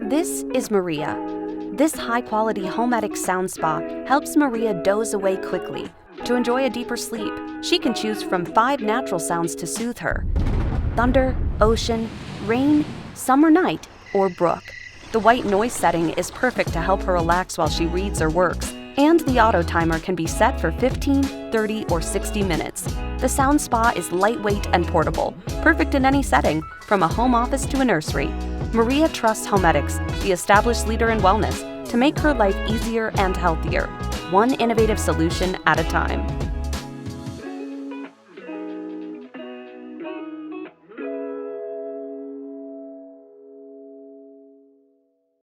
This is Maria. This high-quality HoMedics sound spa helps Maria doze away quickly. To enjoy a deeper sleep, she can choose from 5 natural sounds to soothe her: thunder, ocean, rain, summer night, or brook. The white noise setting is perfect to help her relax while she reads or works, and the auto timer can be set for 15, 30, or 60 minutes. The sound spa is lightweight and portable, perfect in any setting, from a home office to a nursery. Maria trusts HoMedics, the established leader in wellness, to make her life easier and healthier, one innovative solution at a time.